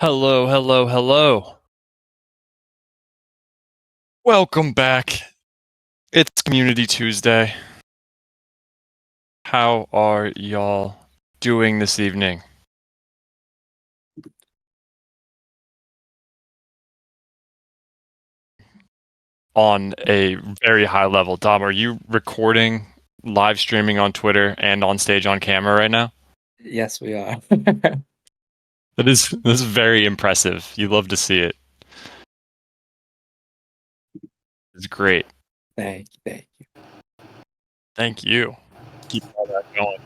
Hello, hello, hello. Welcome back. It's Community Tuesday. How are y'all doing this evening? On a very high level, Dom, are you recording, live streaming on Twitter and on stage on camera right now? Yes, we are. This is very impressive. You love to see it. It's great. Thank you. Thank you. Keep all that going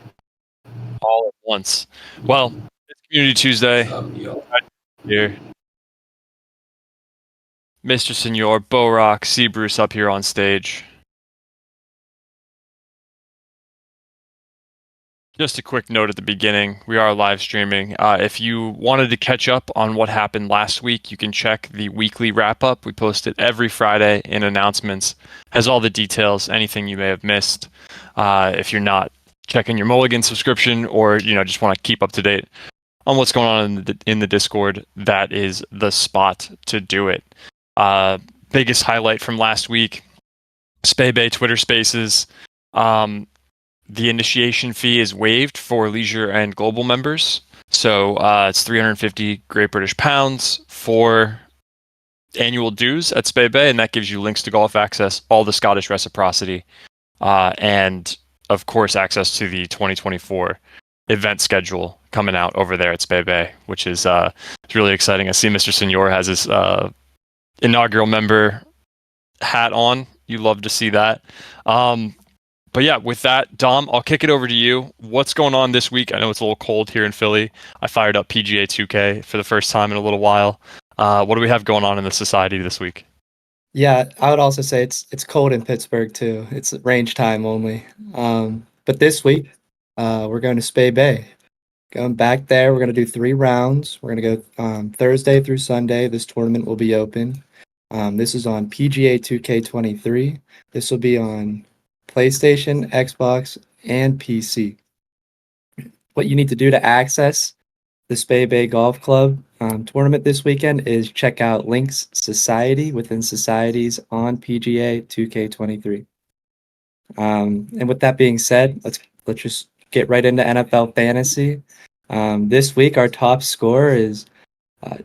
all at once. Well, it's Community Tuesday. Here, Mr. Senor, Rock, C. Bruce up here on stage. Just a quick note at the beginning. We are live streaming. If you wanted to catch up on what happened last week, you can check the weekly wrap up. We post it every Friday in announcements. Has all the details, anything you may have missed. If you're not checking your Mulligan subscription or just want to keep up to date on what's going on in the Discord, that is the spot to do it. Biggest highlight from last week: Spay Bay Twitter Spaces. The initiation fee is waived for leisure and global members. So it's 350 Great British pounds for annual dues at Spay Bay, and that gives you links to golf access, all the Scottish reciprocity, and of course access to the 2024 event schedule coming out over there at Spay Bay, which is it's really exciting. I see Mr. Senor has his inaugural member hat on. You love to see that. But yeah, with that, Dom, I'll kick it over to you. What's going on this week? I know it's a little cold here in Philly. I fired up PGA 2K for the first time in a little while. What do we have going on in the society this week? Yeah, I would also say it's cold in Pittsburgh too. It's range time only. But this week, we're going to Spay Bay. Going back there, we're gonna do 3 rounds. We're gonna go Thursday through Sunday. This tournament will be open. This is on PGA 2K23. This will be on PlayStation, Xbox, and PC. What you need to do to access the Spay Bay Golf Club tournament this weekend is check out Links Society within societies on PGA 2K23. And with that being said, let's just get right into NFL fantasy. This week, our top scorer is uh,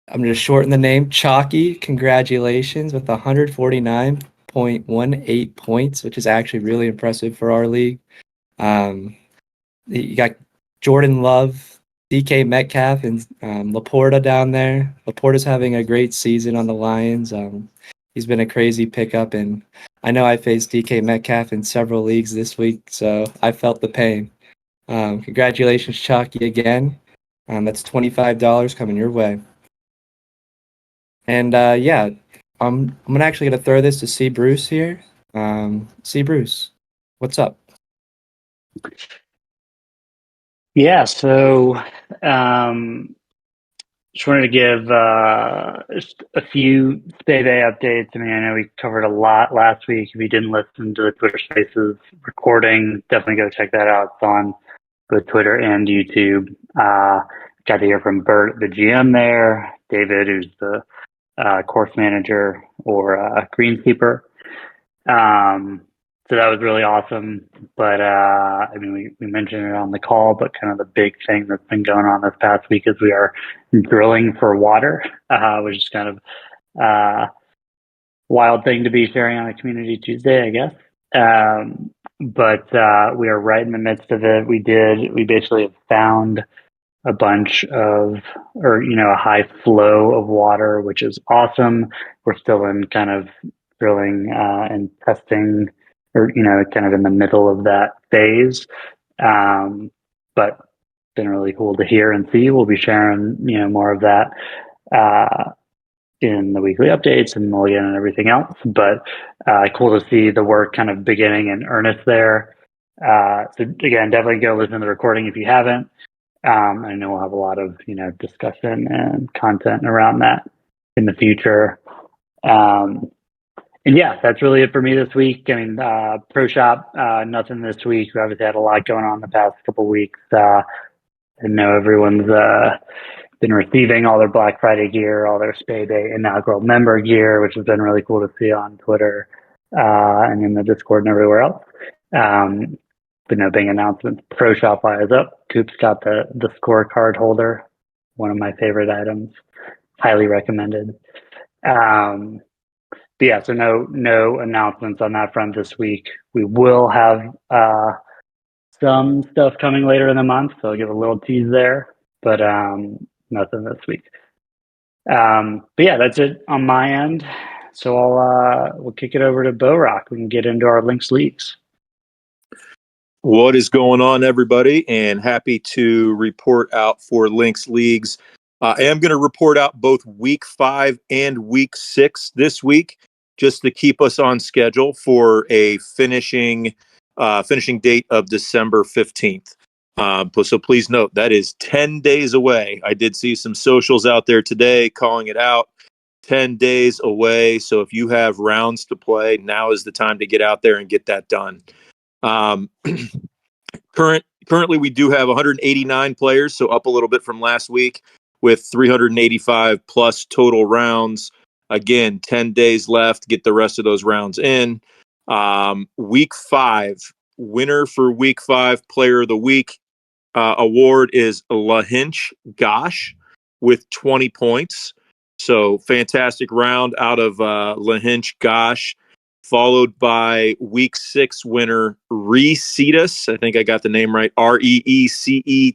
I'm going to shorten the name Chalky. Congratulations with 149.18 points, which is actually really impressive for our league. Um, you got Jordan Love, DK Metcalf, and Laporta down there. Laporta's having a great season on the Lions. He's been a crazy pickup, and I know I faced DK Metcalf in several leagues this week, so I felt the pain. Congratulations, Chalky, again. That's $25 coming your way. And yeah, I'm actually gonna throw this to C Bruce here. C Bruce, what's up? Yeah, so um, just wanted to give just a few Spay Bay updates. I mean, I know we covered a lot last week. If you didn't listen to the Twitter Spaces recording, definitely go check that out. It's on both Twitter and YouTube. Got to hear from Bert, the GM there, David, who's the course manager or greenskeeper. So that was really awesome. But I mean, we mentioned it on the call, but kind of the big thing that's been going on this past week is we are drilling for water, which is kind of wild thing to be sharing on a Community Tuesday, I guess. But we are right in the midst of it. We basically have found a bunch of, or, a high flow of water, which is awesome. We're still in kind of drilling and testing, or, kind of in the middle of that phase. But been really cool to hear and see. We'll be sharing, more of that in the weekly updates and Mulligan and everything else. But cool to see the work kind of beginning in earnest there. So again, definitely go listen to the recording if you haven't. I know we'll have a lot of, discussion and content around that in the future. And yeah, that's really it for me this week. I mean, Pro Shop, nothing this week. We obviously had a lot going on the past couple of weeks. I know everyone's been receiving all their Black Friday gear, all their Spay Bay inaugural member gear, which has been really cool to see on Twitter and in the Discord and everywhere else. But no big announcements. Pro Shopify is up. Coop's got the scorecard holder, one of my favorite items. Highly recommended. But yeah, so no announcements on that front this week. We will have some stuff coming later in the month, so I'll give a little tease there, but nothing this week. But yeah, that's it on my end. So we'll kick it over to Bo Rock. We can get into our Links Leagues. What is going on, everybody? And happy to report out for Links Leagues. I am going to report out both week 5 and week 6 this week, just to keep us on schedule for a finishing date of December 15th. So please note that is 10 days away. I did see some socials out there today calling it out. 10 days away. So if you have rounds to play, now is the time to get out there and get that done. Currently, we do have 189 players, so up a little bit from last week, with 385 plus total rounds. Again, 10 days left. Get the rest of those rounds in. Week 5, winner for week 5, player of the week award is Lahinch Gosh with 20 points. So fantastic round out of Lahinch Gosh, followed by week 6 winner Recetas. I think I got the name right. Reecetas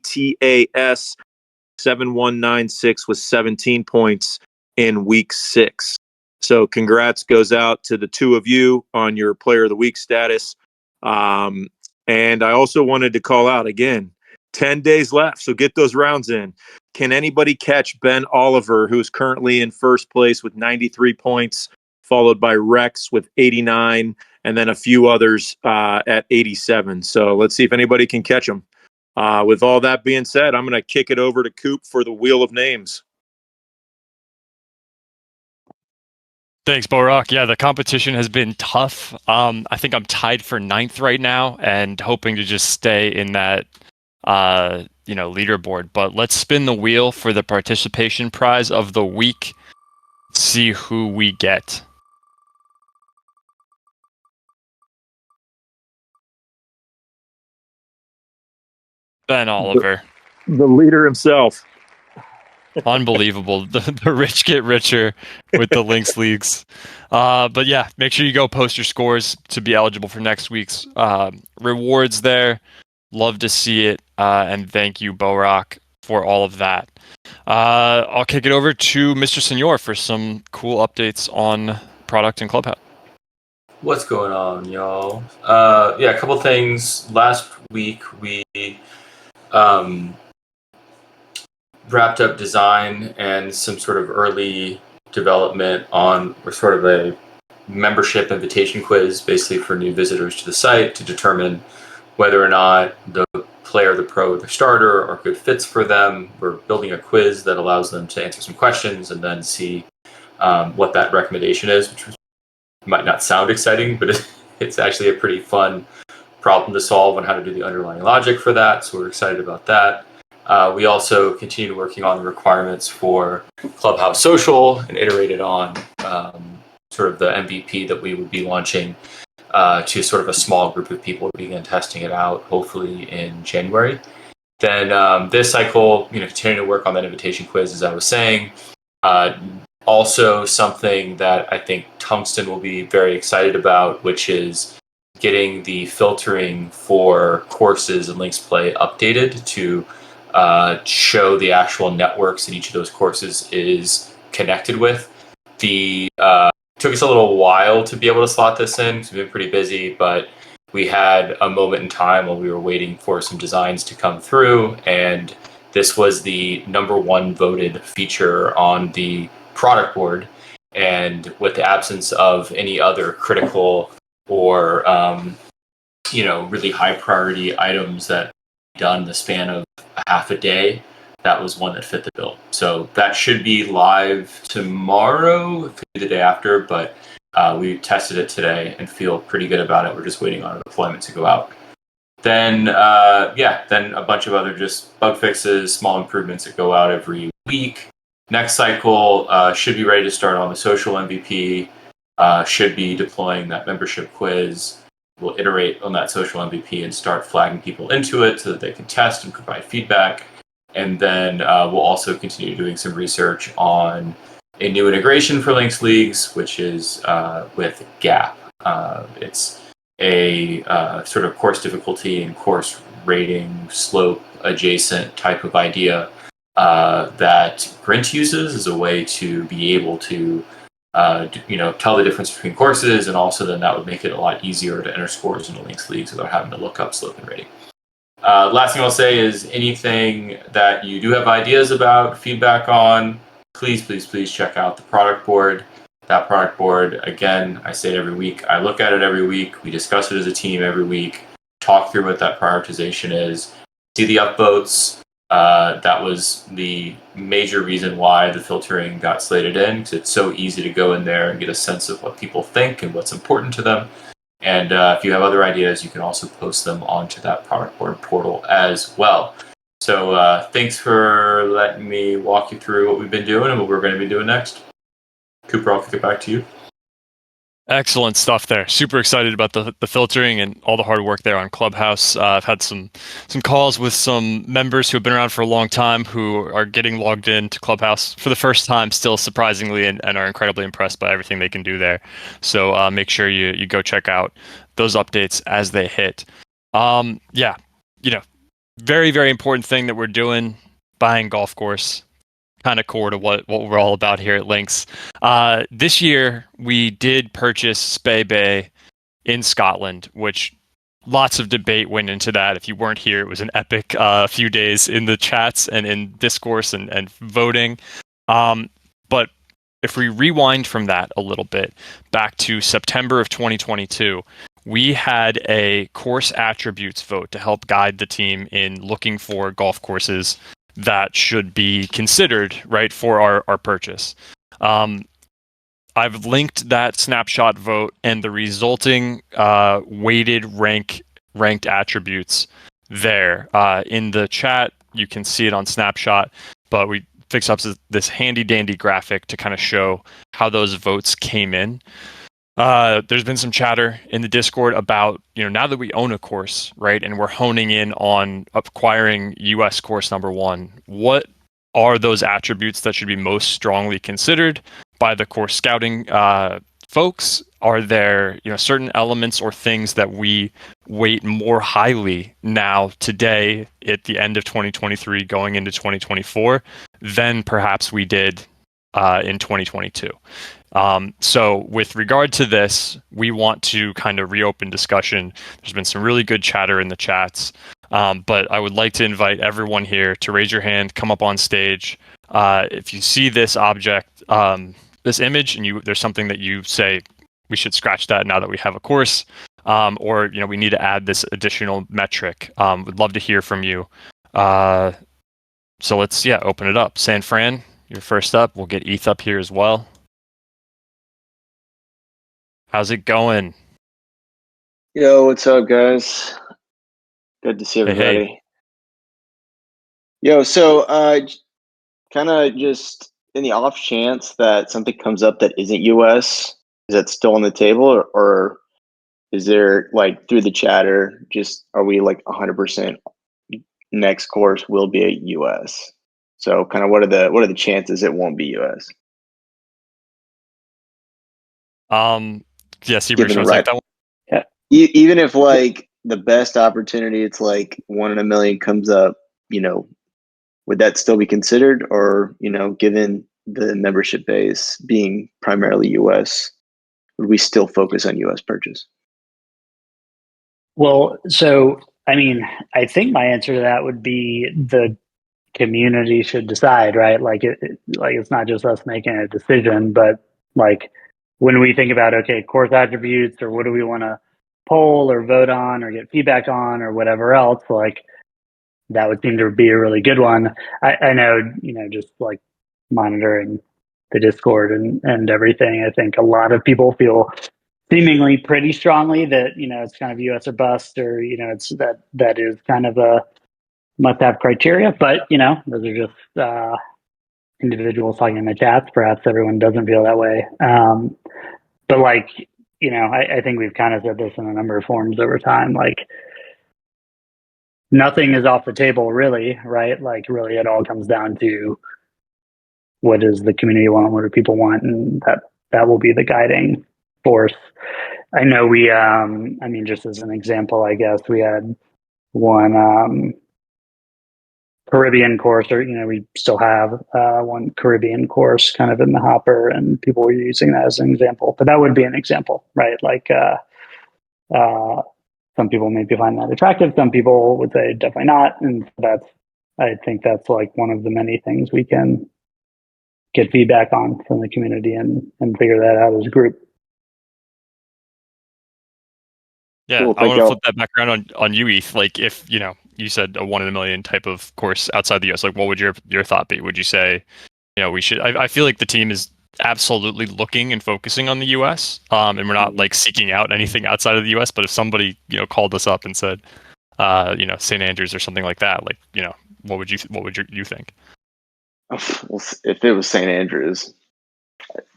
7196 with 17 points in week 6. So congrats goes out to the two of you on your player of the week status. And I also wanted to call out again, 10 days left. So get those rounds in. Can anybody catch Ben Oliver, who's currently in first place with 93 points, followed by Rex with 89, and then a few others at 87. So let's see if anybody can catch him. With all that being said, I'm going to kick it over to Coop for the Wheel of Names. Thanks, Borak. Yeah, the competition has been tough. I think I'm tied for 9th right now and hoping to just stay in that leaderboard. But let's spin the wheel for the participation prize of the week. See who we get. Ben Oliver. The leader himself. Unbelievable. The rich get richer with the Links Leagues. But yeah, make sure you go post your scores to be eligible for next week's rewards there. Love to see it. And thank you, Borak, for all of that. I'll kick it over to Mr. Senor for some cool updates on product and Clubhouse. What's going on, y'all? A couple things. Last week we wrapped up design and some sort of early development on sort of a membership invitation quiz, basically for new visitors to the site to determine whether or not the player, the pro, the starter are good fits for them. We're building a quiz that allows them to answer some questions and then see what that recommendation is, which might not sound exciting, but it's actually a pretty fun problem to solve on how to do the underlying logic for that. So we're excited about that. We also continued working on the requirements for Clubhouse Social and iterated on sort of the MVP that we would be launching to sort of a small group of people to begin testing it out, hopefully in January. Then this cycle, continuing to work on that invitation quiz, as I was saying. Also something that I think Tungsten will be very excited about, which is getting the filtering for courses and Links Play updated to show the actual networks in each of those courses is connected with. Took us a little while to be able to slot this in because we've been pretty busy, but we had a moment in time while we were waiting for some designs to come through, and this was the #1 voted feature on the product board. And with the absence of any other critical or really high priority items that done the span of a half a day, that was one that fit the bill. So that should be live tomorrow, it could be the day after, but we tested it today and feel pretty good about it. We're just waiting on a deployment to go out. Then a bunch of other just bug fixes, small improvements that go out every week. Next cycle should be ready to start on the social MVP, should be deploying that membership quiz. We'll iterate on that social MVP and start flagging people into it so that they can test and provide feedback. And then we'll also continue doing some research on a new integration for Links Leagues, which is with Gap. It's a sort of course difficulty and course rating slope adjacent type of idea that Grint uses as a way to be able to tell the difference between courses, and also then that would make it a lot easier to enter scores into Links Leagues without having to look up slope and rating. Last thing I'll say is anything that you do have ideas about, feedback on, please check out the product board. That product board, again, I say it every week. I look at it every week. We discuss it as a team every week, talk through what that prioritization is, see the upvotes. That was the major reason why the filtering got slated in, because it's so easy to go in there and get a sense of what people think and what's important to them. And if you have other ideas, you can also post them onto that product board portal as well. So thanks for letting me walk you through what we've been doing and what we're going to be doing next. Cooper, I'll kick it back to you. Excellent stuff there. Super excited about the filtering and all the hard work there on Clubhouse. I've had some calls with some members who have been around for a long time who are getting logged into Clubhouse for the first time still, surprisingly, and are incredibly impressed by everything they can do there. So make sure you go check out those updates as they hit. Very, very important thing that we're doing, buying golf course. Kind of core to what we're all about here at Links. This year, we did purchase Spey Bay in Scotland, which lots of debate went into that. If you weren't here, it was an epic few days in the chats and in discourse and voting. But if we rewind from that a little bit, back to September of 2022, we had a course attributes vote to help guide the team in looking for golf courses that should be considered, right, for our purchase. I've linked that snapshot vote and the resulting weighted ranked attributes there in the chat. You can see it on snapshot, but we fixed up this handy dandy graphic to kind of show how those votes came in. There's been some chatter in the Discord about, now that we own a course, right, and we're honing in on acquiring US course number one, what are those attributes that should be most strongly considered by the course scouting folks? Are there, certain elements or things that we weight more highly now today at the end of 2023 going into 2024 than perhaps we did in 2022? So with regard to this, we want to kind of reopen discussion. There's been some really good chatter in the chats, but I would like to invite everyone here to raise your hand, come up on stage. If you see this object, this image, and there's something that you say, we should scratch that now that we have a course, or we need to add this additional metric. Would love to hear from you. So let's open it up. San Fran, you're first up. We'll get ETH up here as well. How's it going? Yo, what's up, guys? Good to see everybody. Hey. Yo, so kind of just in the off chance that something comes up that isn't US, is that still on the table, or is there, like, through the chatter, just are we like 100% next course will be a US? So kind of what are the chances it won't be US? Yes, Given the right, that one. yeah. Even if like the best opportunity, it's like 1 in a million comes up, would that still be considered? Or, given the membership base being primarily US, would we still focus on US purchase? Well, so, I mean, I think my answer to that would be the community should decide, right? Like it's not just us making a decision, but like when we think about, okay, course attributes, or what do we want to poll or vote on or get feedback on or whatever else, like that would seem to be a really good one. I know, just like monitoring the Discord and everything, I think a lot of people feel seemingly pretty strongly that, it's kind of US or bust, or, it's that is kind of a must-have criteria. But, those are just individuals talking in the chats. Perhaps everyone doesn't feel that way. But like, I think we've kind of said this in a number of forums over time, like nothing is off the table really, right? Like really it all comes down to what does the community want, what do people want, and that will be the guiding force. I know we, just as an example, I guess we had one Caribbean course, or we still have one Caribbean course kind of in the hopper, and people were using that as an example. But that would be an example, right? Like some people maybe find that attractive, some people would say definitely not, and I think that's like one of the many things we can get feedback on from the community and figure that out as a group. Yeah, Cool, I thank want to y'all. flip that back around on you, Eth. Like, if you said a 1 in a million type of course outside the US, like, what would your thought be? Would you say, we should? I feel like the team is absolutely looking and focusing on the US, and we're not like seeking out anything outside of the US. But if somebody called us up and said, St. Andrews or something like that, like, what would you think? Well, if it was St. Andrews,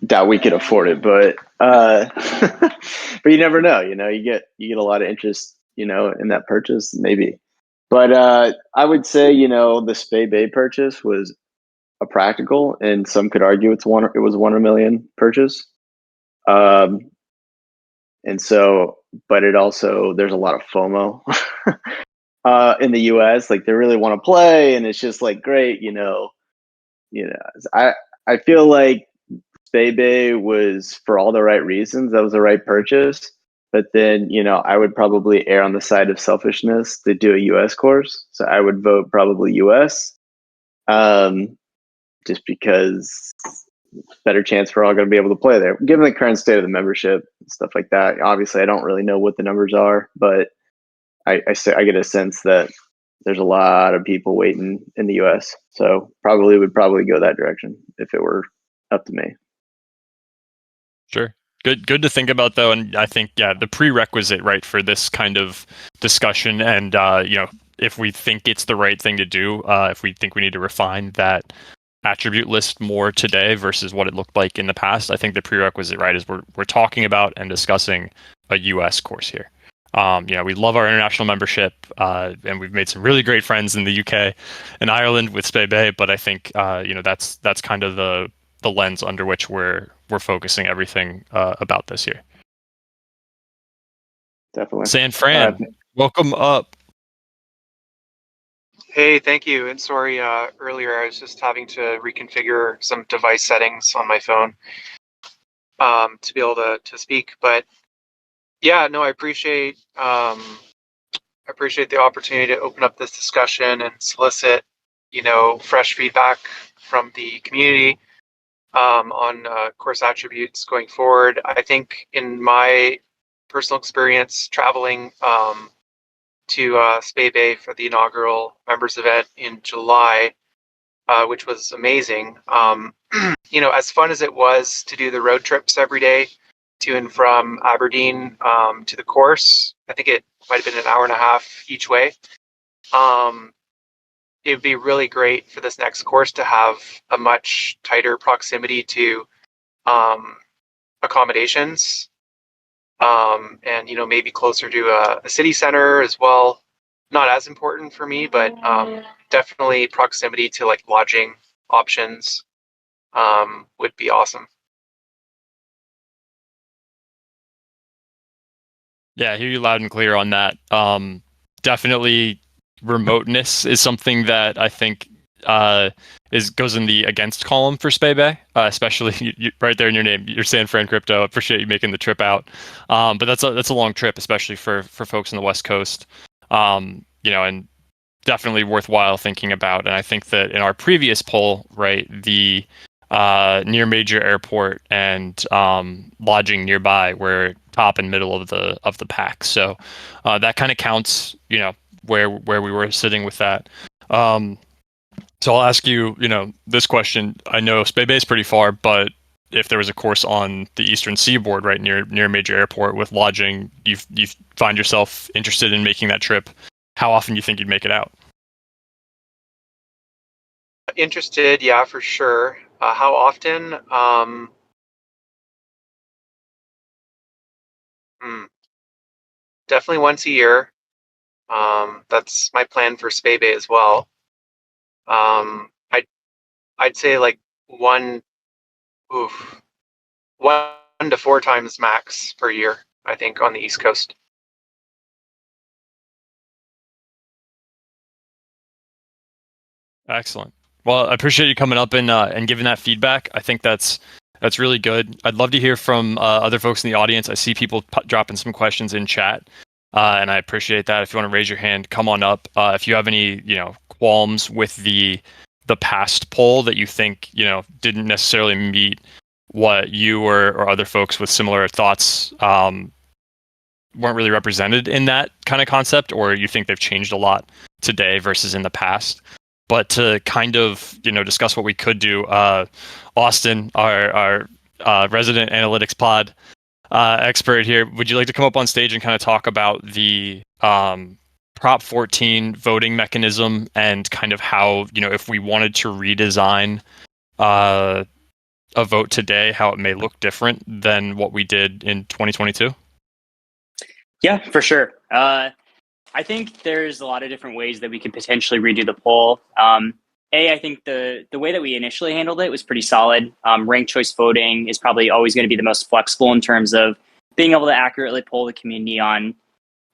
doubt we could afford it, but but you never know. You get a lot of interest, in that purchase, maybe. But I would say, the Spay Bay purchase was a practical, and some could argue it was 1 in a million purchase. And so, but it also, there's a lot of FOMO in the US. Like they really want to play, and it's just like great, I feel like Bebe was for all the right reasons. That was the right purchase. But then, I would probably err on the side of selfishness to do a US course. So I would vote probably US. Just because better chance we're all going to be able to play there, given the current state of the membership and stuff like that. Obviously, I don't really know what the numbers are, but I get a sense that there's a lot of people waiting in the US. So would probably go that direction if it were up to me. Sure. Good to think about though, and I think the prerequisite right for this kind of discussion, and if we think it's the right thing to do, if we think we need to refine that attribute list more today versus what it looked like in the past, I think the prerequisite right is we're talking about and discussing a US course here. We love our international membership, and we've made some really great friends in the UK and Ireland with Spay Bay, but I think that's kind of the lens under which we're focusing everything about this year. Definitely. San Fran, welcome up. Hey, thank you. And sorry, earlier I was just having to reconfigure some device settings on my phone to be able to speak. But yeah, no, I appreciate the opportunity to open up this discussion and solicit, fresh feedback from the community on course attributes going forward. I think in my personal experience traveling to Spay Bay for the inaugural members event in July, which was amazing. As fun as it was to do the road trips every day to and from Aberdeen to the course, I think it might have been an hour and a half each way. It would be really great for this next course to have a much tighter proximity to accommodations, and maybe closer to a city center as well. Not as important for me, but definitely proximity to like lodging options would be awesome. Yeah, I hear you loud and clear on that. Definitely, remoteness is something that I think goes in the against column for Spay Bay, especially right there in your name. You're San Fran Crypto. I appreciate you making the trip out, but that's a long trip, especially for folks on the West Coast. And definitely worthwhile thinking about. And I think that in our previous poll, right, the near major airport and lodging nearby were top and middle of the pack. So that kind of counts, where we were sitting with that. So I'll ask you, this question. I know Spay Bay is pretty far, but if there was a course on the eastern seaboard, right near a major airport with lodging, you find yourself interested in making that trip. How often do you think you'd make it out? Interested, yeah, for sure. How often? Hmm, definitely once a year. That's my plan for Spay Bay as well. I'd say like one, oof, 1 to 4 times max per year, I think, on the East Coast. Excellent. Well, I appreciate you coming up and giving that feedback. I think that's really good. I'd love to hear from other folks in the audience. I see people dropping some questions in chat, and I appreciate that. If you want to raise your hand, come on up. If you have any, qualms with the past poll that you think didn't necessarily meet what you or other folks with similar thoughts weren't really represented in that kind of concept, or you think they've changed a lot today versus in the past. But to kind of discuss what we could do, Austin, our resident analytics pod expert here, would you like to come up on stage and kind of talk about the Prop 14 voting mechanism and kind of how if we wanted to redesign a vote today, how it may look different than what we did in 2022? Yeah, for sure. I think there's a lot of different ways that we could potentially redo the poll. I think the way that we initially handled it was pretty solid. Ranked choice voting is probably always going to be the most flexible in terms of being able to accurately poll the community on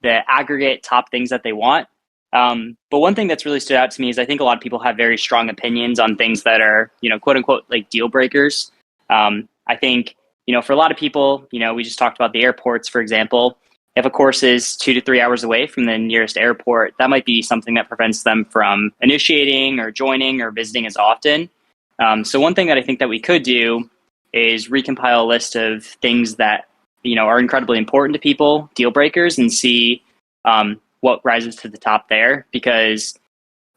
the aggregate top things that they want. But one thing that's really stood out to me is I think a lot of people have very strong opinions on things that are, quote unquote, like deal breakers. I think, for a lot of people, we just talked about the airports, for example. If a course is 2 to 3 hours away from the nearest airport, that might be something that prevents them from initiating or joining or visiting as often. So one thing that I think that we could do is recompile a list of things that are incredibly important to people, deal breakers, and see what rises to the top there, because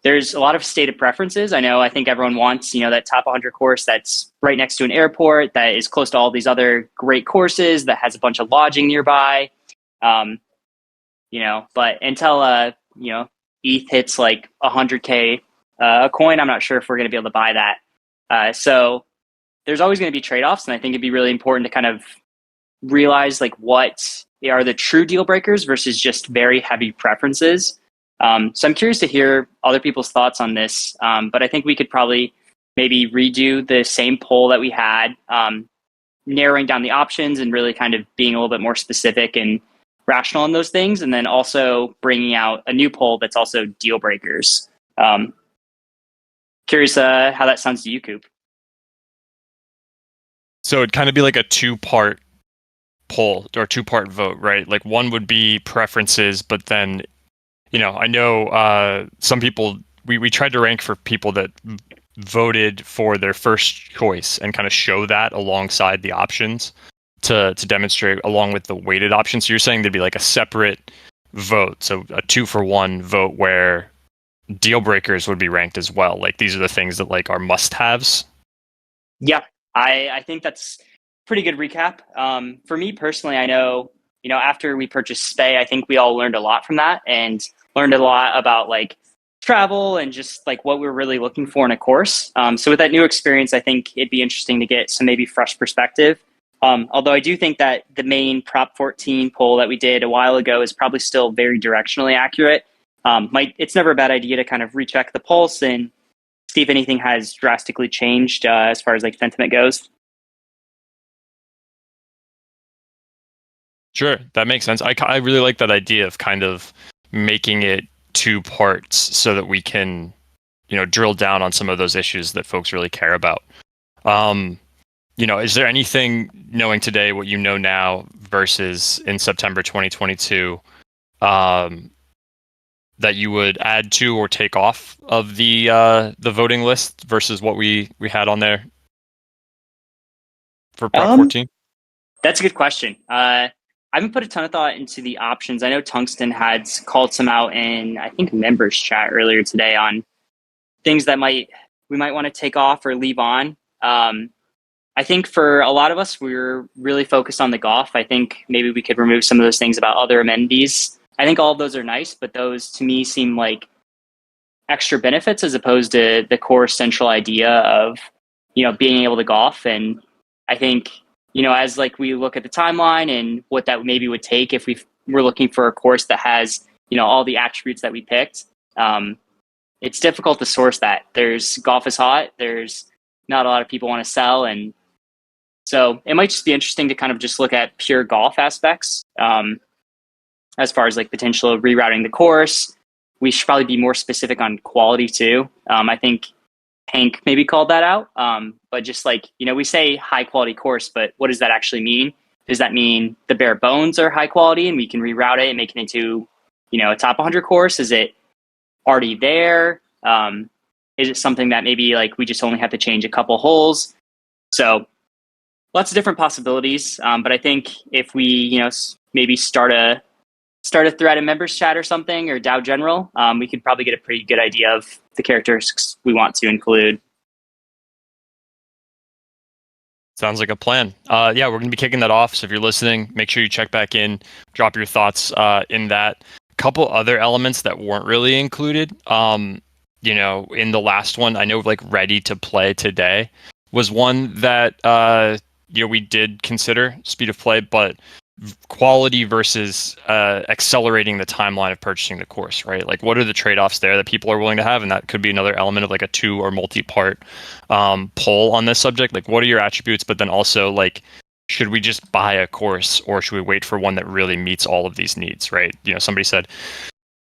there's a lot of stated preferences. I think everyone wants that top 100 course that's right next to an airport, that is close to all these other great courses, that has a bunch of lodging nearby. But until ETH hits like 100K a coin, I'm not sure if we're going to be able to buy that. So there's always going to be trade-offs, and I think it'd be really important to kind of realize like what are the true deal breakers versus just very heavy preferences. So I'm curious to hear other people's thoughts on this, but I think we could probably maybe redo the same poll that we had, narrowing down the options and really kind of being a little bit more specific and rational on those things, and then also bringing out a new poll that's also deal breakers. Curious how that sounds to you, Coop. So it'd kind of be like a two-part poll or two-part vote, right? Like one would be preferences, but then, I know some people, we tried to rank for people that voted for their first choice and kind of show that alongside the options to demonstrate along with the weighted options. So you're saying there'd be like a separate vote, so a 2-for-1 vote where deal breakers would be ranked as well. Like these are the things that like are must-haves. Yeah, I think that's pretty good recap. For me personally, I know, after we purchased Spay, I think we all learned a lot from that and learned a lot about like travel and just like what we're really looking for in a course. So with that new experience, I think it'd be interesting to get some maybe fresh perspective. Although I do think that the main Prop 14 poll that we did a while ago is probably still very directionally accurate. It's never a bad idea to kind of recheck the pulse and see if anything has drastically changed as far as like sentiment goes. Sure, that makes sense. I really like that idea of kind of making it two parts so that we can, drill down on some of those issues that folks really care about. Is there anything, knowing today what you know now versus in September 2022, that you would add to or take off of the voting list versus what we had on there for Prop 14? That's a good question. I haven't put a ton of thought into the options. I know Tungsten had called some out in, I think, members chat earlier today on things that we might want to take off or leave on. I think for a lot of us, we're really focused on the golf. I think maybe we could remove some of those things about other amenities. I think all of those are nice, but those to me seem like extra benefits as opposed to the core central idea of, being able to golf. And I think, as like we look at the timeline and what that maybe would take if we're looking for a course that has, all the attributes that we picked, it's difficult to source that. There's golf is hot. There's not a lot of people want to sell. And so it might just be interesting to kind of just look at pure golf aspects as far as like potential rerouting the course. We should probably be more specific on quality too. I think Hank maybe called that out. But just like, we say high quality course, but what does that actually mean? Does that mean the bare bones are high quality and we can reroute it and make it into, a top 100 course? Is it already there? Is it something that maybe like we just only have to change a couple holes? So lots of different possibilities. But I think if we, maybe start a thread in members chat or something, or DAO general, we could probably get a pretty good idea of the characteristics we want to include. Sounds like a plan. Yeah, we're going to be kicking that off. So if you're listening, make sure you check back in, drop your thoughts in that. Couple other elements that weren't really included. In the last one, I know like ready to play today was one that, we did consider speed of play, but quality versus accelerating the timeline of purchasing the course, right? Like what are the trade-offs there that people are willing to have? And that could be another element of like a 2 or multi-part poll on this subject. Like what are your attributes? But then also like, should we just buy a course or should we wait for one that really meets all of these needs, right? Somebody said,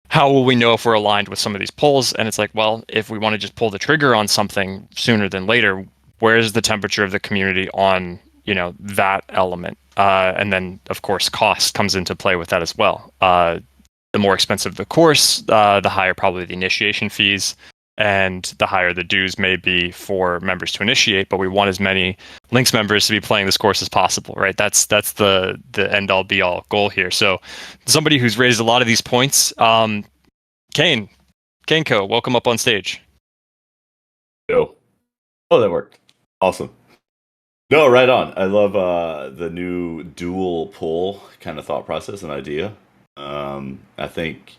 how will we know if we're aligned with some of these polls? And it's like, well, if we want to just pull the trigger on something sooner than later, where's the temperature of the community on, that element? And then, of course, cost comes into play with that as well. The more expensive the course, the higher probably the initiation fees, and the higher the dues may be for members to initiate. But we want as many Links members to be playing this course as possible, right? That's the end all be all goal here. So, somebody who's raised a lot of these points, Kane Co, welcome up on stage. Yo. Oh, that worked. Awesome. No, right on. I love the new dual pull kind of thought process and idea. I think,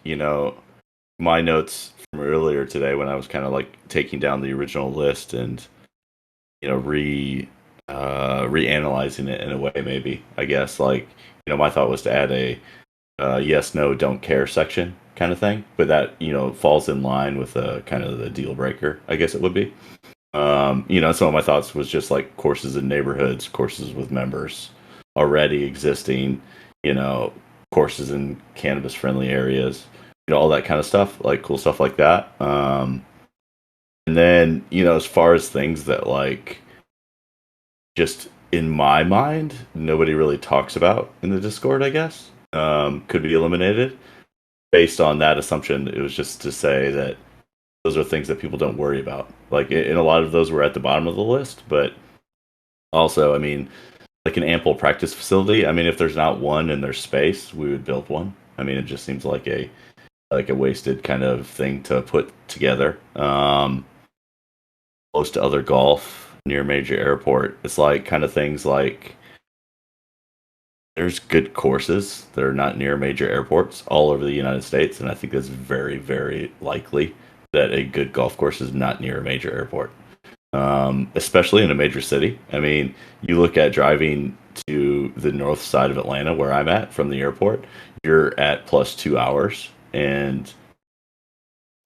my notes from earlier today when I was kind of like taking down the original list and, reanalyzing it in a way, maybe, I guess, like, my thought was to add a yes, no, don't care section kind of thing, but that, falls in line with kind of the deal breaker, I guess it would be. Some of my thoughts was just like courses in neighborhoods, courses with members already existing, courses in cannabis friendly areas, all that kind of stuff, like cool stuff like that. And then, as far as things that like just in my mind, nobody really talks about in the Discord, I guess, could be eliminated. Based on that assumption, it was just to say that those are things that people don't worry about. Like, and a lot of those were at the bottom of the list, but also, I mean, like an ample practice facility. I mean, if there's not one and there's space, we would build one. I mean, it just seems like a wasted kind of thing to put together. Close to other golf near a major airport. It's like kind of things like there's good courses that are not near major airports all over the United States, and I think that's very, very likely that a good golf course is not near a major airport, especially in a major city. I mean, you look at driving to the north side of Atlanta, where I'm at, from the airport, you're at plus 2 hours, and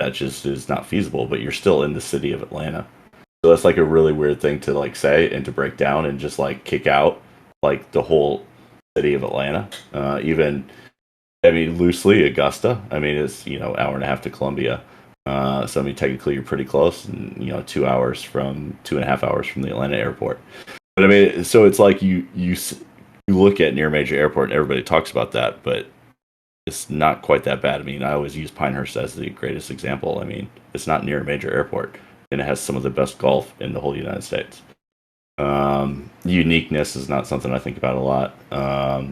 that just is not feasible, but you're still in the city of Atlanta. So that's like a really weird thing to like say and to break down and just like kick out like the whole city of Atlanta. Even, I mean, loosely Augusta, I mean, it's, hour and a half to Columbia. So I mean, technically you're pretty close, and 2.5 hours from the Atlanta airport. But I mean, so it's like you look at near major airport and everybody talks about that, but it's not quite that bad. I mean, I always use Pinehurst as the greatest example. I mean, it's not near a major airport, and it has some of the best golf in the whole United States. Uniqueness is not something I think about a lot.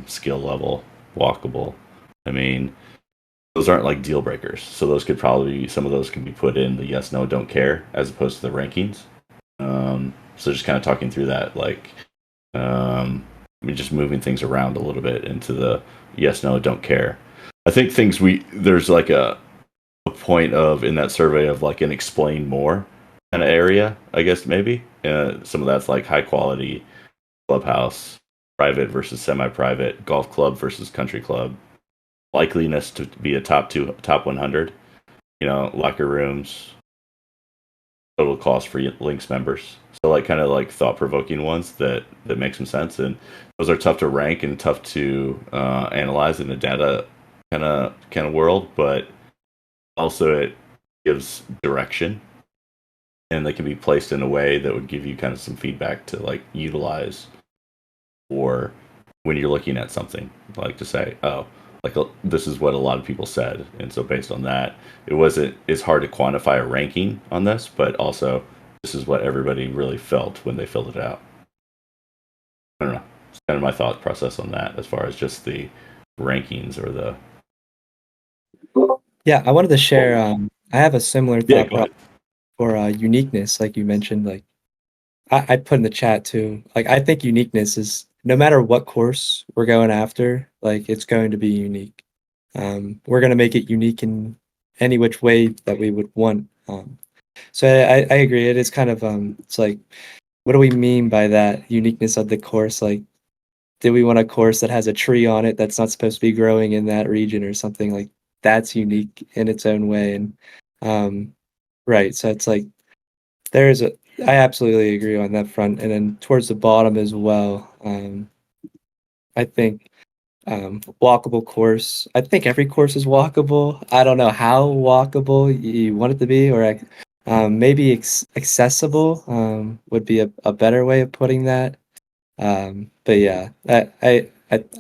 Skill level, walkable. I mean, those aren't like deal breakers. So those could probably, some of those can be put in the yes, no, don't care, as opposed to the rankings. So just kind of talking through that, like, I mean, just moving things around a little bit into the yes, no, don't care. I think there's like a point of in that survey of like an explain more kind of area, I guess maybe. Some of that's like high quality clubhouse, private versus semi-private, golf club versus country club, likeliness to be a top 100, locker rooms, total cost for Links members. So like kind of like thought provoking ones that make some sense, and those are tough to rank and tough to analyze in the data kind of world, but also it gives direction, and they can be placed in a way that would give you kind of some feedback to like utilize, or when you're looking at something, like to say, oh, like this is what a lot of people said, and so based on that, it's hard to quantify a ranking on this, but also this is what everybody really felt when they filled it out. I don't know. It's kind of my thought process on that as far as just the rankings or the. Yeah, I wanted to share. I have a similar Yeah, thought go ahead. for uniqueness, like you mentioned. Like I put in the chat too. Like I think uniqueness is no matter what course we're going after, like it's going to be unique. We're going to make it unique in any which way that we would want. So I agree. It is kind of it's like, what do we mean by that uniqueness of the course? Like, do we want a course that has a tree on it that's not supposed to be growing in that region or something like that's unique in its own way? And right, so it's like I absolutely agree on that front. And then towards the bottom as well, I think walkable course. I think every course is walkable. I don't know how walkable you want it to be, or maybe accessible would be a better way of putting that. But yeah,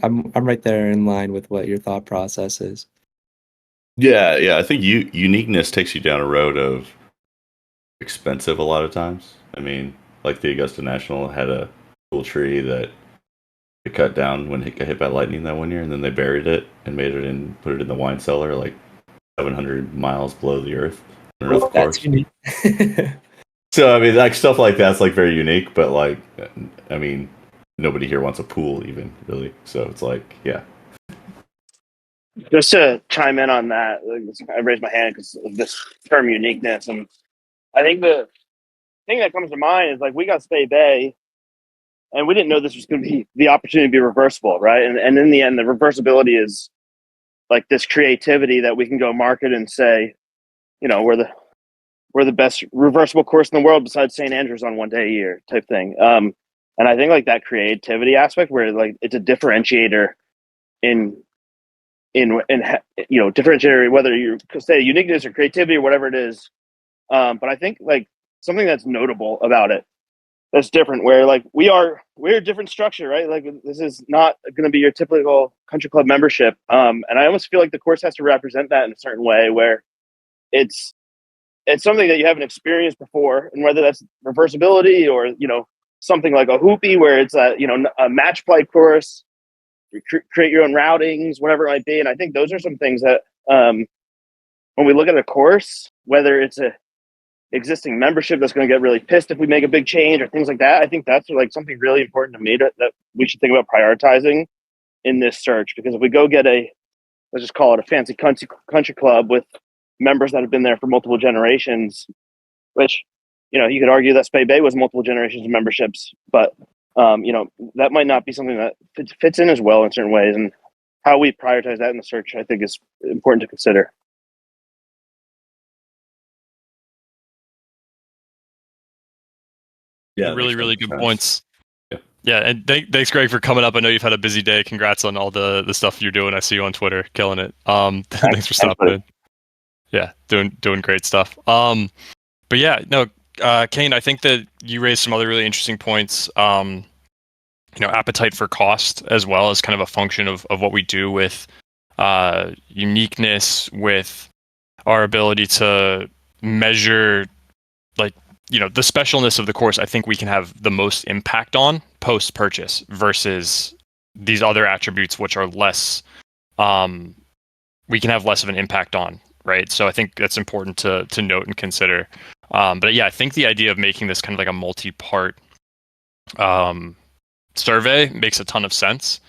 I'm right there in line with what your thought process is. Yeah. I think uniqueness takes you down a road of expensive a lot of times. I mean, like the Augusta National had a cool tree that they cut down when it got hit by lightning that one year, and then they buried it and put it in the wine cellar like 700 miles below the earth. Of course. That's unique. So I mean, like stuff like that's like very unique, but like, I mean, nobody here wants a pool even really. So it's like, yeah. Just to chime in on that, I raised my hand because of this term uniqueness, and I think the thing that comes to mind is like we got Spay Bay, and we didn't know this was going to be the opportunity to be reversible, right? And in the end, the reversibility is like this creativity that we can go market and say, we're the best reversible course in the world besides St. Andrews on one day a year type thing. And I think like that creativity aspect where like it's a differentiator in differentiator, whether you say uniqueness or creativity or whatever it is. But I think like something that's notable about it that's different, where like we're a different structure, right? Like this is not going to be your typical country club membership. And I almost feel like the course has to represent that in a certain way where it's something that you haven't experienced before, and whether that's reversibility or something like a hoopy where it's a match play course, you create your own routings, whatever it might be. And I think those are some things that when we look at a course, whether it's a existing membership that's going to get really pissed if we make a big change or things like that, I think that's like something really important to me that we should think about prioritizing in this search. Because if we go get let's just call it a fancy country club with members that have been there for multiple generations, which you could argue that Spay Bay was multiple generations of memberships, but that might not be something that fits in as well in certain ways. And how we prioritize that in the search, I think, is important to consider. Yeah, really good points. Yeah, and thanks, Greg, for coming up. I know you've had a busy day. Congrats on all the stuff you're doing. I see you on Twitter, killing it. Thanks for stopping in. Yeah, doing great stuff. But yeah, no, Kane, I think that you raised some other really interesting points. Appetite for cost as well as kind of a function of what we do with uniqueness, with our ability to measure, like, the specialness of the course. I think we can have the most impact on post-purchase versus these other attributes, which are less, we can have less of an impact on, right? So I think that's important to note and consider. But yeah, I think the idea of making this kind of like a multi-part survey makes a ton of sense.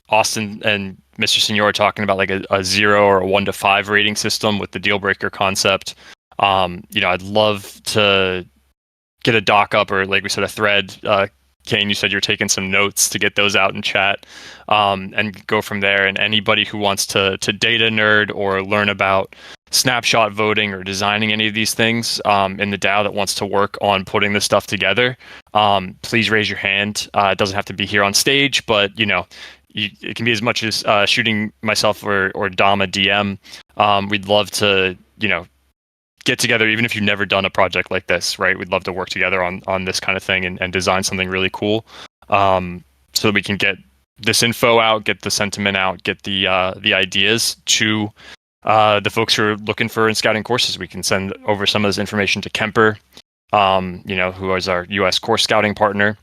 Austin and Mr. Senior are talking about like a 0 or a 1 to 5 rating system with the deal breaker concept. I'd love to get a doc up, or like we said, a thread. Kane, you said you're taking some notes to get those out in chat, and go from there. And anybody who wants to data nerd or learn about snapshot voting or designing any of these things in the DAO that wants to work on putting this stuff together, please raise your hand. It doesn't have to be here on stage, but it can be as much as shooting myself or Dom a DM. We'd love to get together, even if you've never done a project like this, right? We'd love to work together on this kind of thing and design something really cool, so that we can get this info out, get the sentiment out, get the ideas to the folks who are looking for and scouting courses. We can send over some of this information to Kemper, who is our U.S. course scouting partner,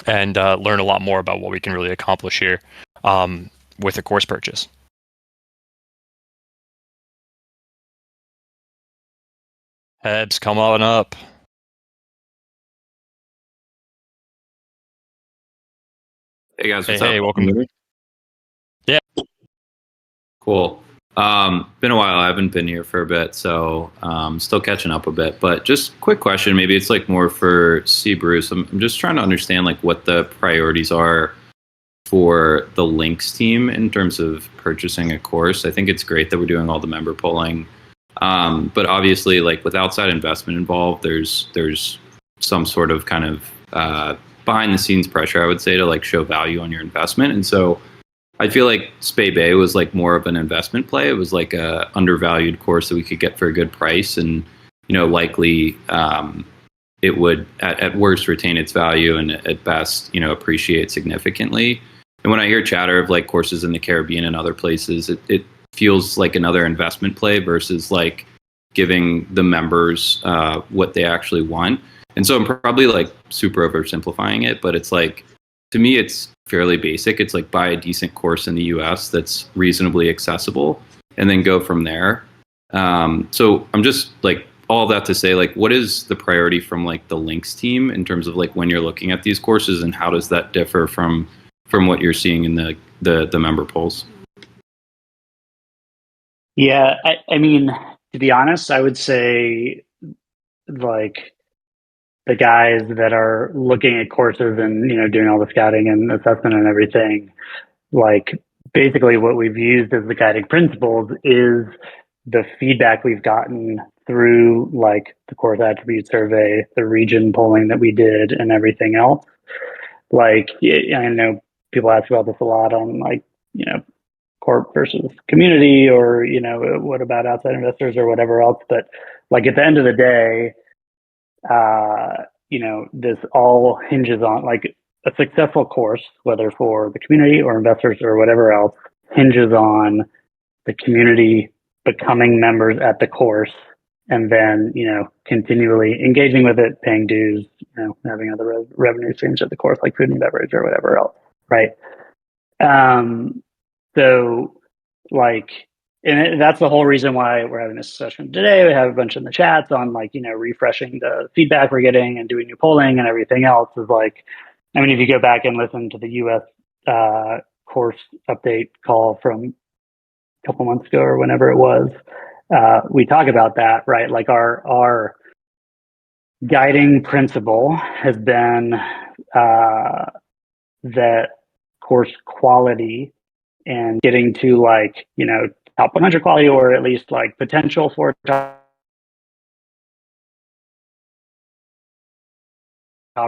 and learn a lot more about what we can really accomplish here with a course purchase. Hebs, come on up. Hey guys, what's up? Hey, welcome. Yeah. Cool. Been a while. I haven't been here for a bit, so still catching up a bit. But just quick question, maybe it's like more for C. Bruce. I'm just trying to understand like what the priorities are for the Links team in terms of purchasing a course. I think it's great that we're doing all the member polling. But obviously, like with outside investment involved, there's some sort of kind of behind the scenes pressure, I would say, to like show value on your investment. And so I feel like Spay Bay was like more of an investment play. It was like a undervalued course that we could get for a good price, and likely it would at worst retain its value and at best appreciate significantly. And when I hear chatter of like courses in the Caribbean and other places, it feels like another investment play versus like giving the members what they actually want. And so I'm probably like super oversimplifying it, but it's like, to me, it's fairly basic. It's like buy a decent course in the US that's reasonably accessible and then go from there. So I'm just like, all that to say, like, what is the priority from like the Links team in terms of like when you're looking at these courses, and how does that differ from what you're seeing in the member polls? Yeah, I mean, to be honest, I would say like the guys that are looking at courses and doing all the scouting and assessment and everything, like basically what we've used as the guiding principles is the feedback we've gotten through like the course attribute survey, the region polling that we did, and everything else. Like, I know people ask about this a lot on like corp versus community, or what about outside investors or whatever else, but like at the end of the day, this all hinges on like a successful course, whether for the community or investors or whatever else, hinges on the community becoming members at the course, and then continually engaging with it, paying dues, having other revenue streams at the course like food and beverage or whatever else, right? So like, and that's the whole reason why we're having this session today. We have a bunch in the chats on like, refreshing the feedback we're getting and doing new polling and everything else is like, I mean, if you go back and listen to the US course update call from a couple months ago or whenever it was, we talk about that, right? Like our guiding principle has been that course quality and getting to like, top 100 quality, or at least like potential for top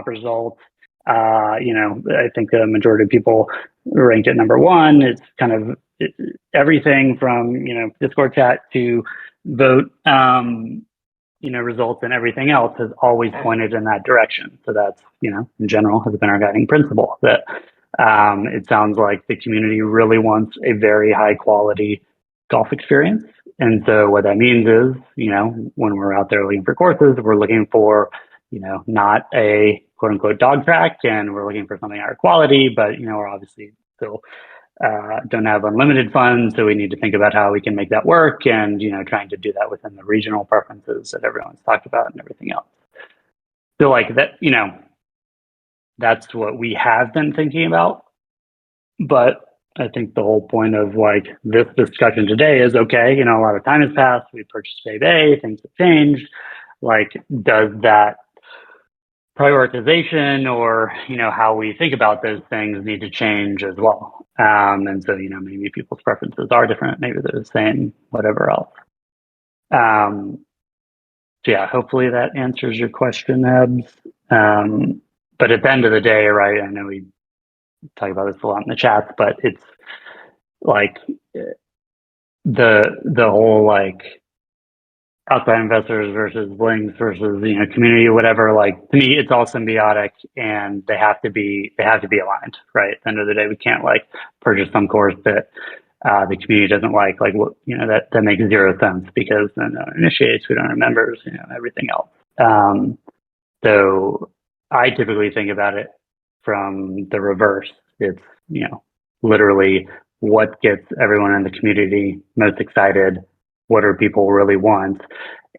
results. I think the majority of people ranked it number one. It's kind of everything from, Discord chat to vote, results and everything else has always pointed in that direction. So that's, in general has been our guiding principle, that it sounds like the community really wants a very high quality golf experience. And so what that means is, when we're out there looking for courses, we're looking for, not a quote unquote dog track, and we're looking for something higher quality, but, we're obviously still don't have unlimited funds. So we need to think about how we can make that work, and, trying to do that within the regional preferences that everyone's talked about and everything else. So like that, that's what we have been thinking about. But I think the whole point of like this discussion today is okay, a lot of time has passed. We purchased Babe A, things have changed. Like, does that prioritization or, how we think about those things need to change as well? And so, maybe people's preferences are different, maybe they're the same, whatever else. So yeah, hopefully that answers your question, Ebs. But at the end of the day, right, I know we talk about this a lot in the chats, but it's like the whole like outside investors versus links versus community or whatever. Like, to me, it's all symbiotic, and they have to be aligned, right? At the end of the day, we can't like purchase some course that the community doesn't like what that makes zero sense, because then it initiates, we don't have members, everything else. So I typically think about it from the reverse. It's, literally what gets everyone in the community most excited. What do people really want?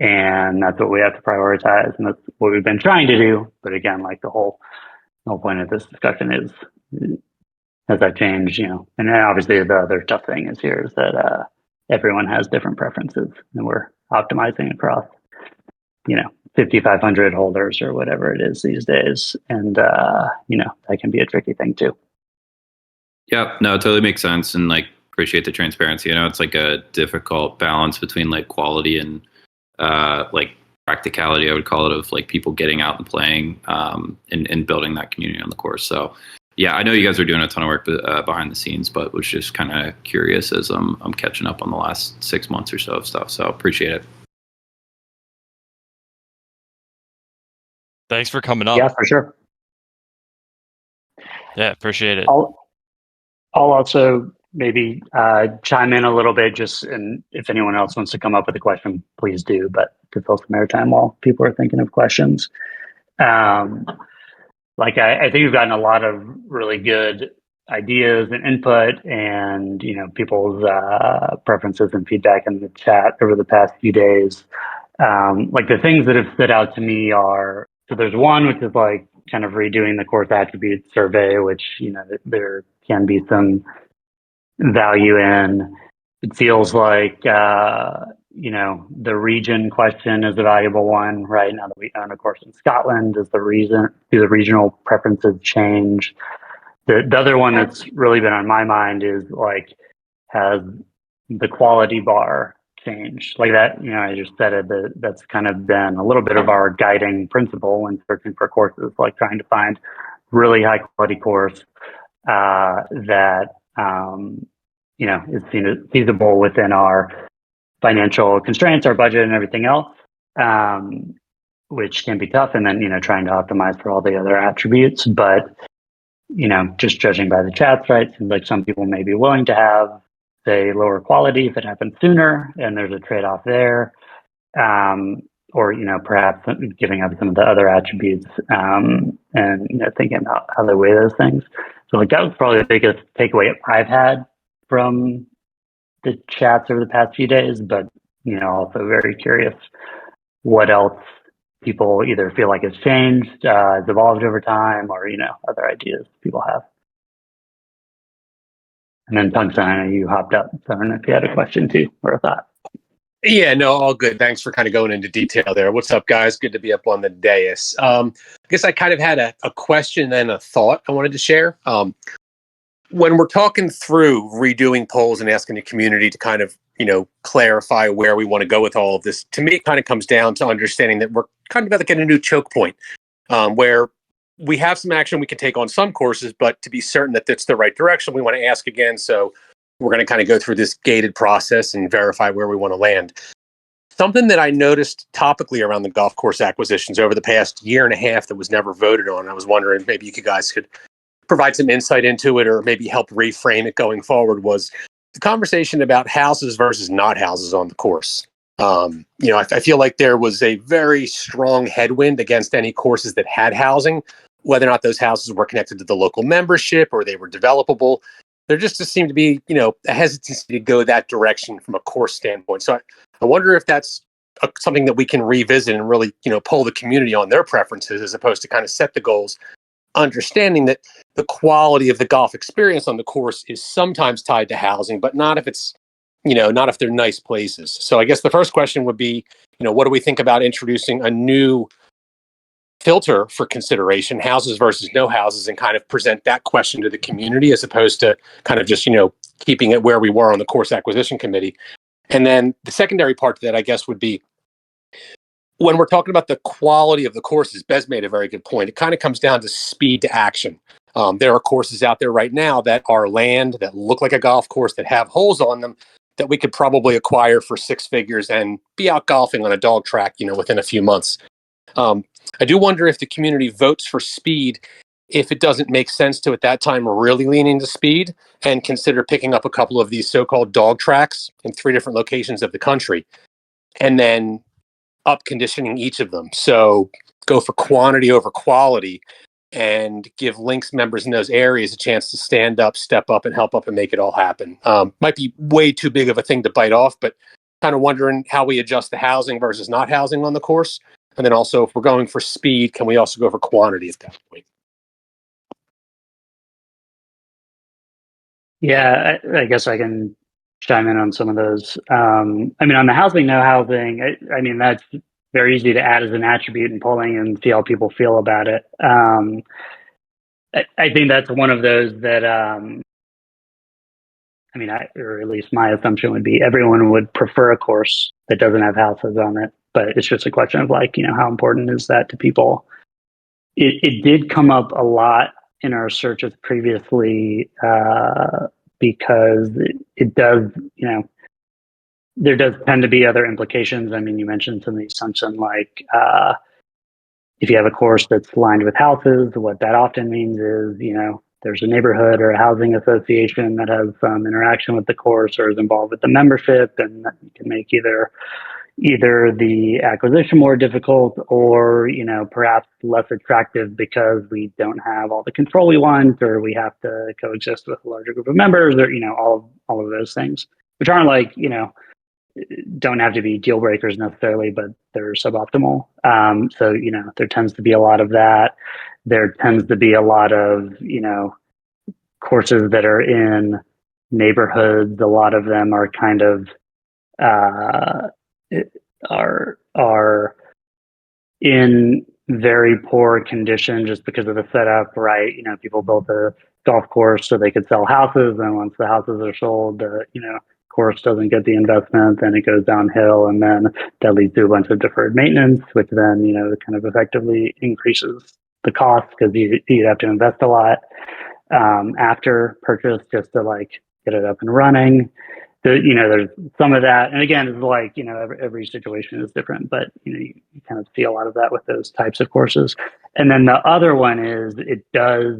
And that's what we have to prioritize. And that's what we've been trying to do. But again, like the whole point of this discussion is, has that changed, and then obviously the other tough thing is that everyone has different preferences, and we're optimizing across, 5,500 holders or whatever it is these days. And, that can be a tricky thing too. Yeah, no, it totally makes sense. And like, appreciate the transparency. It's like a difficult balance between like quality and like practicality, I would call it, of like people getting out and playing and building that community on the course. So yeah, I know you guys are doing a ton of work behind the scenes, but was just kind of curious as I'm catching up on the last 6 months or so of stuff. So appreciate it. Thanks for coming up. Yeah, for sure. Yeah, appreciate it. I'll also maybe chime in a little bit, and if anyone else wants to come up with a question, please do, but to fill some airtime while people are thinking of questions. Like I think we've gotten a lot of really good ideas and input, and people's preferences and feedback in the chat over the past few days. Like the things that have stood out to me are, so there's one which is like kind of redoing the course attribute survey, which there can be some value in. It feels like the region question is a valuable one right now that we own a course in Scotland. Do the regional preferences change? The other one that's really been on my mind is like, has the quality bar changed? Like that, I just said it, that's kind of been a little bit of our guiding principle when searching for courses, like trying to find really high quality course that is feasible within our financial constraints, our budget, and everything else, which can be tough. And then trying to optimize for all the other attributes. But just judging by the chats, right, seems like some people may be willing to have, say, lower quality if it happens sooner, and there's a trade-off there. Or perhaps giving up some of the other attributes, and thinking about how they weigh those things. So like that was probably the biggest takeaway I've had from the chats over the past few days. But also very curious what else people either feel like has changed, has evolved over time, or other ideas people have. And then Tungsten, I know you hopped up, so I don't know if you had a question too or a thought. Yeah, no, all good. Thanks for kind of going into detail there. What's up, guys? Good to be up on the dais. I guess I kind of had a question and a thought I wanted to share. When we're talking through redoing polls and asking the community to kind of, clarify where we want to go with all of this, to me, it kind of comes down to understanding that we're kind of about to get a new choke point, where we have some action we can take on some courses, but to be certain that that's the right direction, we want to ask again. So we're going to kind of go through this gated process and verify where we want to land. Something that I noticed topically around the golf course acquisitions over the past year and a half that was never voted on, I was wondering maybe you guys could provide some insight into it or maybe help reframe it going forward, was the conversation about houses versus not houses on the course. I feel like there was a very strong headwind against any courses that had housing, whether or not those houses were connected to the local membership or they were developable. There just seemed to be, a hesitancy to go that direction from a course standpoint. So I wonder if that's something that we can revisit and really, poll the community on their preferences, as opposed to kind of set the goals understanding that the quality of the golf experience on the course is sometimes tied to housing, but not if it's, not if they're nice places. So I guess the first question would be, what do we think about introducing a new filter for consideration, houses versus no houses, and kind of present that question to the community as opposed to kind of just, keeping it where we were on the course acquisition committee. And then the secondary part to that, I guess, would be when we're talking about the quality of the courses. Bez made a very good point. It kind of comes down to speed to action. There are courses out there right now that are land, that look like a golf course, that have holes on them, that we could probably acquire for six figures and be out golfing on a dog track, within a few months. I do wonder if the community votes for speed, if it doesn't make sense to at that time really lean into speed and consider picking up a couple of these so-called dog tracks in 3 different locations of the country, and then up conditioning each of them. So go for quantity over quality and give Links members in those areas a chance to stand up, step up, and help up and make it all happen. Might be way too big of a thing to bite off, but kind of wondering how we adjust the housing versus not housing on the course. And then also, if we're going for speed, can we also go for quantity at that point? Yeah, I guess I can chime in on some of those. On the housing, no housing, that's very easy to add as an attribute in polling and see how people feel about it. I think that's one of those that, or at least my assumption would be everyone would prefer a course that doesn't have houses on it, but it's just a question of how important is that to people? It did come up a lot in our searches previously, because it does, there does tend to be other implications. You mentioned some of the assumption, if you have a course that's lined with houses, what that often means is, there's a neighborhood or a housing association that has some interaction with the course or is involved with the membership, and that can make either the acquisition more difficult or, perhaps less attractive because we don't have all the control we want, or we have to coexist with a larger group of members, or, all of those things, which aren't don't have to be deal breakers necessarily, but they're suboptimal. So, there tends to be a lot of that. There tends to be a lot of, courses that are in neighborhoods. A lot of them are kind of, are in very poor condition just because of the setup, right? People built a golf course so they could sell houses, and once the houses are sold, the course doesn't get the investment, then it goes downhill, and then that leads to a bunch of deferred maintenance, which then kind of effectively increases the cost because you'd have to invest a lot after purchase just to get it up and running. There's some of that, and again, it's every situation is different, but you kind of see a lot of that with those types of courses. And then the other one is it does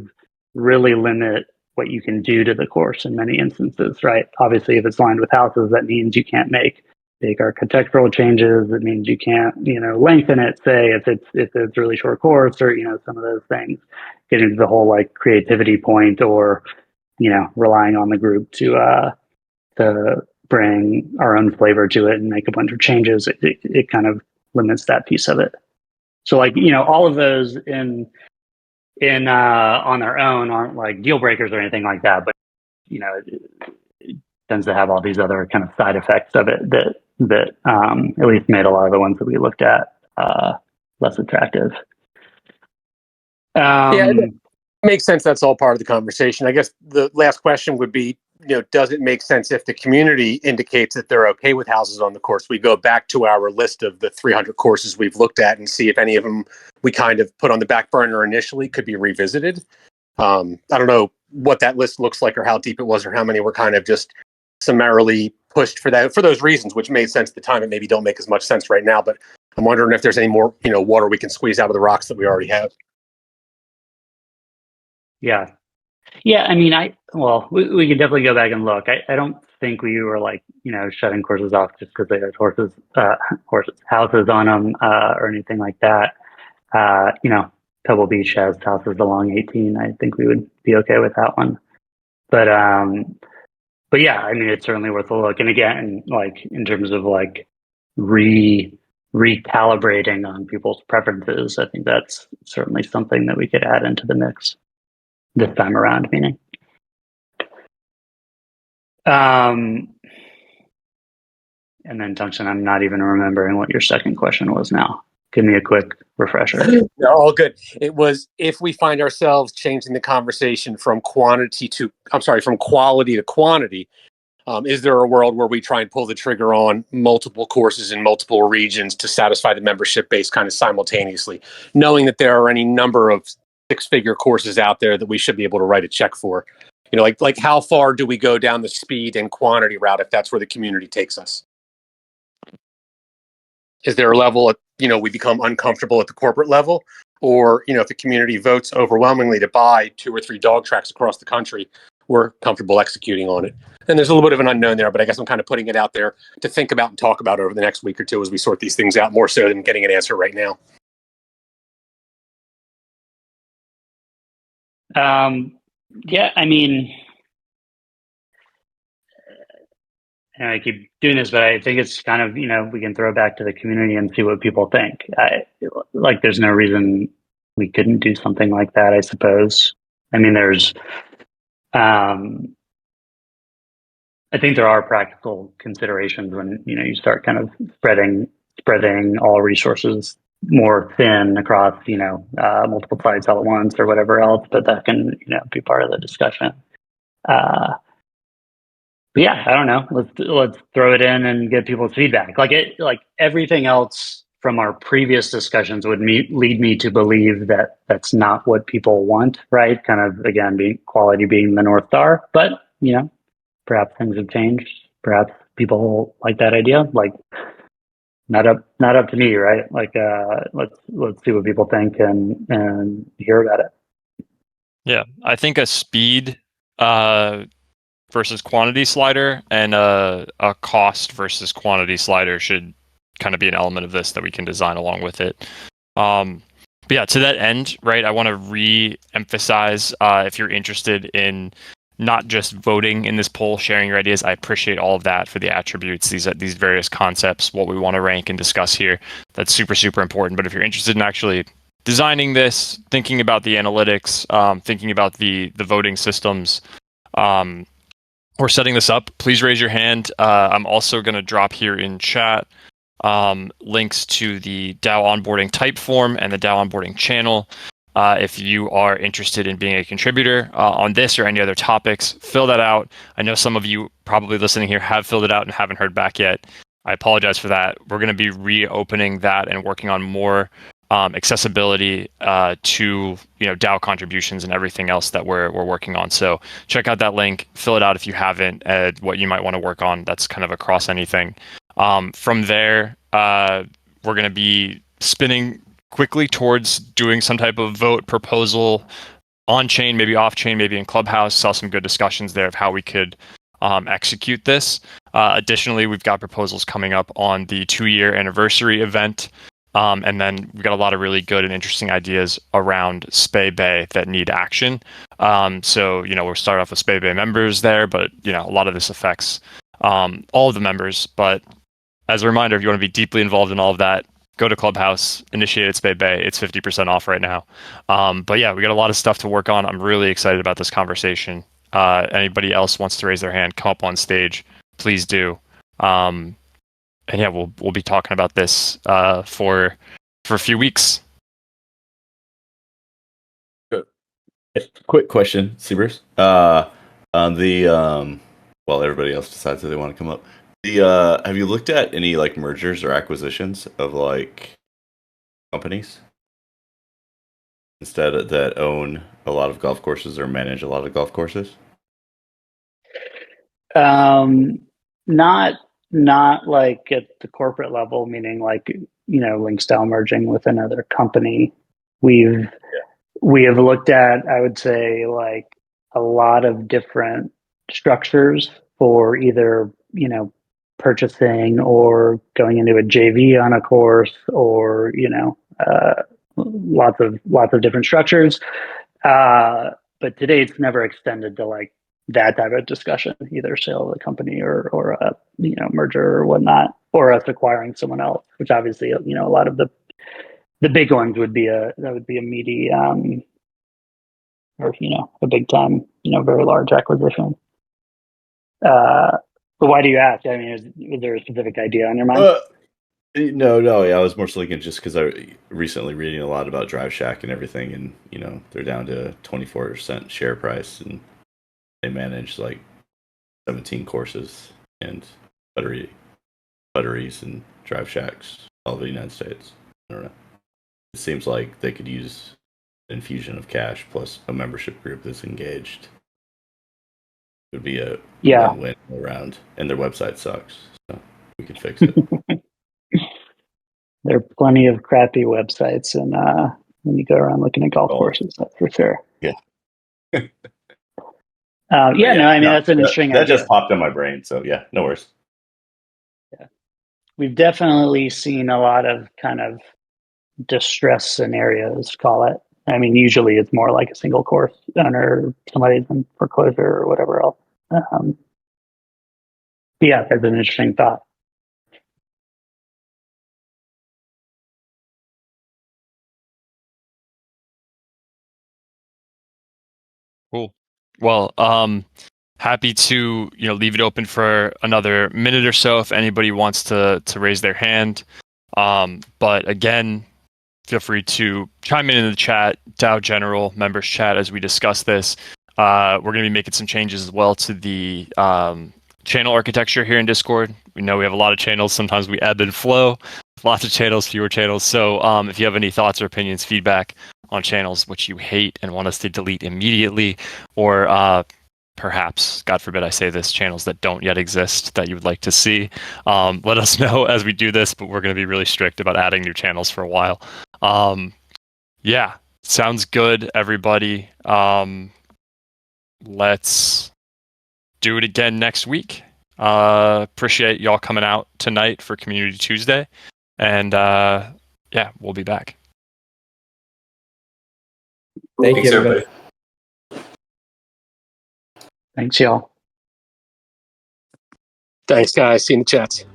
really limit what you can do to the course in many instances, right? Obviously, if it's lined with houses, that means you can't make big architectural changes. It means you can't, lengthen it. Say if it's really short course, or some of those things. Getting to the whole creativity point, or relying on the group to bring our own flavor to it and make a bunch of changes, it kind of limits that piece of it. So all of those in on their own aren't deal breakers or anything like that, but it tends to have all these other kind of side effects of it that at least made a lot of the ones that we looked at less attractive. Yeah, it makes sense. That's all part of the conversation. I guess the last question would be, does it make sense if the community indicates that they're okay with houses on the course? We go back to our list of the 300 courses we've looked at and see if any of them we kind of put on the back burner initially could be revisited. I don't know what that list looks like, or how deep it was, or how many were kind of just summarily pushed for those reasons, which made sense at the time and maybe don't make as much sense right now. But I'm wondering if there's any more, water we can squeeze out of the rocks that we already have. Yeah. Yeah, we could definitely go back and look. I don't think we were shutting courses off just because they had houses on them, or anything like that. Pebble Beach has houses along 18. I think we would be okay with that one. But yeah, it's certainly worth a look. And again, in terms of recalibrating on people's preferences. I think that's certainly something that we could add into the mix this time around, meaning. And then Tungsten, I'm not even remembering what your second question was now. Give me a quick refresher. No, all good. It was if we find ourselves changing the conversation from quality to quantity, is there a world where we try and pull the trigger on multiple courses in multiple regions to satisfy the membership base kind of simultaneously, knowing that there are any number of six-figure courses out there that we should be able to write a check for? You know, like how far do we go down the speed and quantity route if that's where the community takes us? Is there a level, we become uncomfortable at the corporate level? Or, if the community votes overwhelmingly to buy 2 or 3 dog tracks across the country, we're comfortable executing on it. And there's a little bit of an unknown there, but I guess I'm kind of putting it out there to think about and talk about over the next week or two as we sort these things out, more so than getting an answer right now. Yeah, I mean, and I keep doing this, but I think it's kind of, we can throw it back to the community and see what people think. There's no reason we couldn't do something like that, I suppose. I mean, I think there are practical considerations when, you start kind of spreading all resources more thin across, multiple sites all at once or whatever else, but that can, be part of the discussion. But yeah, I don't know. Let's throw it in and get people's feedback. Like everything else from our previous discussions would lead me to believe that that's not what people want, right? Kind of again, quality being the North Star. But perhaps things have changed. Perhaps people like that idea. Like not up to me, right? Like let's see what people think and hear about it. Yeah, I think a speed versus quantity slider and a cost versus quantity slider should kind of be an element of this that we can design along with it. But yeah, to that end, right, I want to re-emphasize if you're interested in not just voting in this poll, sharing your ideas. I appreciate all of that for the attributes, these various concepts, what we want to rank and discuss here. That's super, super important. But if you're interested in actually designing this, thinking about the analytics, thinking about the voting systems, or setting this up, please raise your hand. I'm also going to drop here in chat links to the DAO onboarding type form and the DAO onboarding channel. If you are interested in being a contributor on this or any other topics, fill that out. I know some of you probably listening here have filled it out and haven't heard back yet. I apologize for that. We're going to be reopening that and working on more accessibility to DAO contributions and everything else that we're working on. So check out that link, fill it out if you haven't. What you might want to work on, that's kind of across anything. From there, we're going to be spinning quickly towards doing some type of vote proposal on chain, maybe off chain, maybe in Clubhouse. Saw some good discussions there of how we could execute this. Additionally, we've got proposals coming up on the 2-year anniversary event. And then we've got a lot of really good and interesting ideas around Spay Bay that need action. So, we'll start off with Spay Bay members there, but, a lot of this affects all of the members. But as a reminder, if you want to be deeply involved in all of that, go to Clubhouse, initiate Spay Bay. It's 50% off right now. But yeah, we got a lot of stuff to work on. I'm really excited about this conversation. Anybody else wants to raise their hand, come up on stage, please do. And yeah, we'll be talking about this for a few weeks. Quick question, Seabers. On the while everybody else decides that they want to come up, have you looked at any mergers or acquisitions of companies instead that own a lot of golf courses or manage a lot of golf courses? Not like at the corporate level, meaning LinksDAO merging with another company. We have looked at, I would say, a lot of different structures for either purchasing or going into a JV on a course, or lots of different structures. But today it's never extended to that type of discussion, either sale of the company or a merger or whatnot. or us acquiring someone else, which obviously, you know, a lot of the big ones would be a meaty, or, you know, a big time, you know, very large acquisition. But why do you ask? I mean, is there a specific idea on your mind? No. Yeah, I was more so looking just because I recently reading a lot about Drive Shack and everything, and you know they're down to 24% share price, and they manage like 17 courses and butteries and Drive Shacks all over the United States. I don't know. It seems like they could use an infusion of cash plus a membership group that's engaged. It would be a win-win around, and their website sucks, so we could fix it. There are plenty of crappy websites, and when you go around looking at golf courses, that's for sure. Yeah. No, I mean that's an interesting that idea. just popped in my brain, so yeah, no worries. Yeah, we've definitely seen a lot of kind of distress scenarios, call it. I mean, usually it's more like a single course owner, somebody's in foreclosure or whatever else. But yeah, that's an interesting thought. Cool. Well, happy to leave it open for another minute or so if anybody wants to raise their hand. But again, feel free to chime in the chat, DAO General members chat, as we discuss this. We're going to be making some changes as well to the channel architecture here in Discord. We know we have a lot of channels. Sometimes we ebb and flow. Lots of channels, fewer channels. So if you have any thoughts or opinions, feedback on channels which you hate and want us to delete immediately, or perhaps, God forbid I say this, channels that don't yet exist that you would like to see, let us know as we do this, but we're going to be really strict about adding new channels for a while. Yeah, sounds good, everybody. Let's do it again next week. Appreciate y'all coming out tonight for Community Tuesday. And yeah, we'll be back. Thanks, everybody. Thanks, y'all. Thanks, guys. See you in the chats.